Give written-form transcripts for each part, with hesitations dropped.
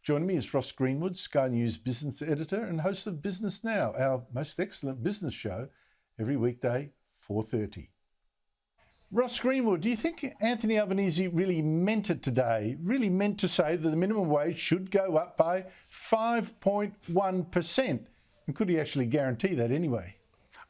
Joining me is Ross Greenwood, Sky News business editor and host of Business Now, our most excellent business show, every weekday, 4:30. Ross Greenwood, do you think Anthony Albanese really meant it today, really meant to say that the minimum wage should go up by 5.1%? And could he actually guarantee that anyway?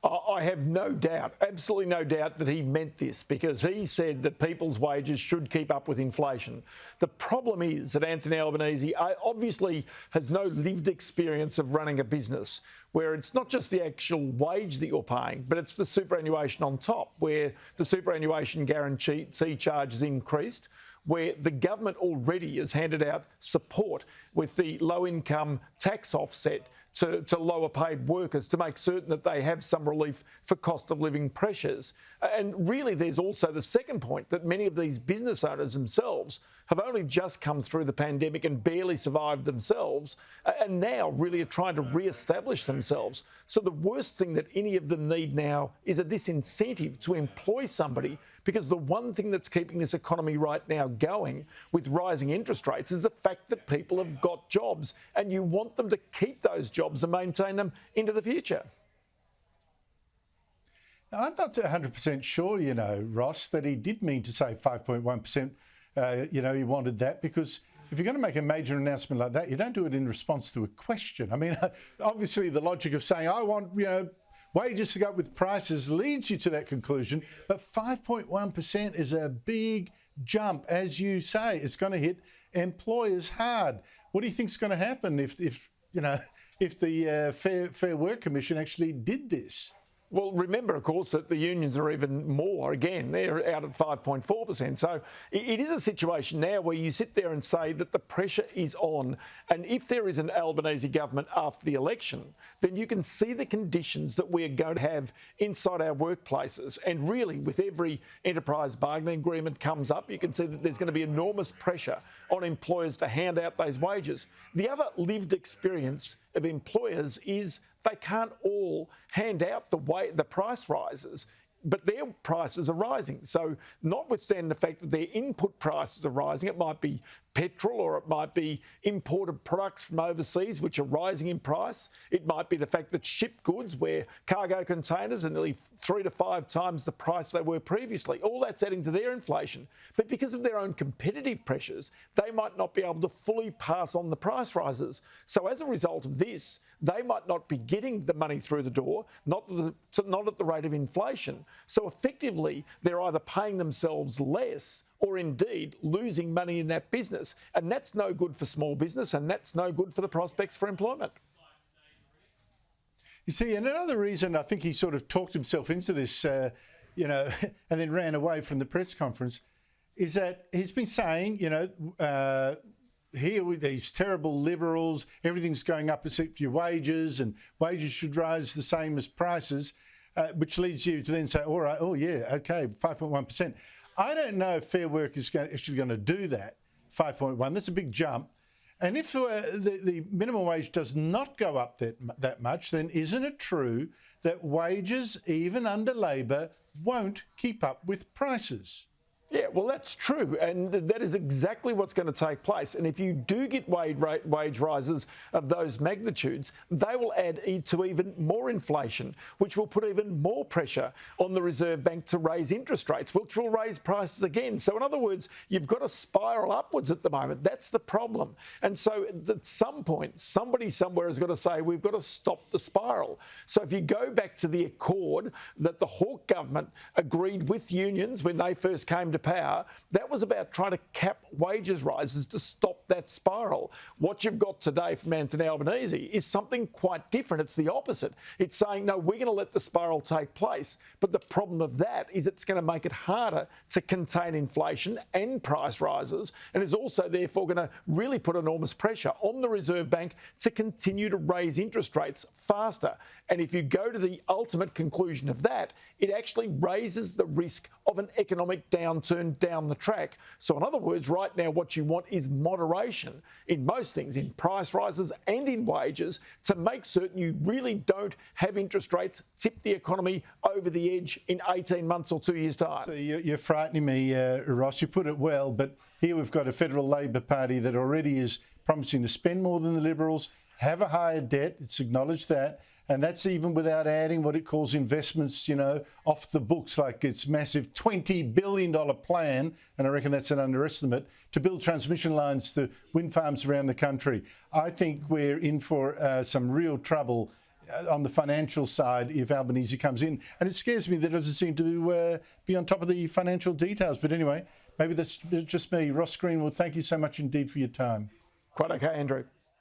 I have no doubt, absolutely no doubt that he meant this, because he said that people's wages should keep up with inflation. The problem is that Anthony Albanese obviously has no lived experience of running a business, where it's not just the actual wage that you're paying, but it's the superannuation on top, where the superannuation guarantee charge is increased, where the government already has handed out support with the low-income tax offset to lower paid workers to make certain that they have some relief for cost of living pressures. And really, there's also the second point that many of these business owners themselves have only just come through the pandemic and barely survived themselves, and now really are trying to re-establish themselves. So the worst thing that any of them need now is a disincentive to employ somebody, because the one thing that's keeping this economy right now going with rising interest rates is the fact that people have got jobs, and you want them to keep those jobs and maintain them into the future. Now, I'm not 100% sure, Ross, that he did mean to say 5.1%. He wanted that, because if you're going to make a major announcement like that, you don't do it in response to a question. I mean, obviously the logic of saying, I want, wages to go up with prices leads you to that conclusion. But 5.1% is a big jump. As you say, it's going to hit employers hard. What do you think is going to happen if the Fair Work Commission actually did this? Well, remember, of course, that the unions are even more. Again, they're out at 5.4%. So it is a situation now where you sit there and say that the pressure is on. And if there is an Albanese government after the election, then you can see the conditions that we're going to have inside our workplaces. And really, with every enterprise bargaining agreement comes up, you can see that there's going to be enormous pressure on employers to hand out those wages. The other lived experience of employers is they can't all hand out the price rises, but their prices are rising. So notwithstanding the fact that their input prices are rising, it might be petrol or it might be imported products from overseas which are rising in price. It might be the fact that shipped goods, where cargo containers are nearly 3 to 5 times the price they were previously. All that's adding to their inflation. But because of their own competitive pressures, they might not be able to fully pass on the price rises. So as a result of this, they might not be getting the money through the door, not at the rate of inflation. So effectively, they're either paying themselves less or indeed losing money in that business. And that's no good for small business, and that's no good for the prospects for employment. You see, and another reason I think he sort of talked himself into this, and then ran away from the press conference, is that he's been saying, here with these terrible Liberals, everything's going up except your wages, and wages should rise the same as prices, which leads you to then say, all right, oh yeah, okay, 5.1%. I don't know if Fair Work is actually going to do that, 5.1. That's a big jump. And if the minimum wage does not go up that much, then isn't it true that wages, even under Labor, won't keep up with prices? Yeah, well, that's true, and that is exactly what's going to take place. And if you do get wage rises of those magnitudes, they will add to even more inflation, which will put even more pressure on the Reserve Bank to raise interest rates, which will raise prices again. So in other words, you've got a spiral upwards at the moment. That's the problem. And so at some point, somebody somewhere has got to say, we've got to stop the spiral. So if you go back to the accord that the Hawke government agreed with unions when they first came to power, that was about trying to cap wages rises to stop that spiral. What you've got today from Anthony Albanese is something quite different. It's the opposite. It's saying, no, we're going to let the spiral take place. But the problem of that is it's going to make it harder to contain inflation and price rises, and is also therefore going to really put enormous pressure on the Reserve Bank to continue to raise interest rates faster. And if you go to the ultimate conclusion of that, it actually raises the risk of an economic downturn down the track. So in other words, right now what you want is moderation in most things, in price rises and in wages, to make certain you really don't have interest rates tip the economy over the edge in 18 months or 2 years' time. So you're frightening me, Ross. You put it well, but here we've got a federal Labor Party that already is promising to spend more than the Liberals, have a higher debt. It's acknowledged that. And that's even without adding what it calls investments, off the books, like its massive $20 billion plan, and I reckon that's an underestimate, to build transmission lines to wind farms around the country. I think we're in for some real trouble on the financial side if Albanese comes in. And it scares me that it doesn't seem to be on top of the financial details. But anyway, maybe that's just me. Ross Greenwood, thank you so much indeed for your time. Quite okay, Andrew.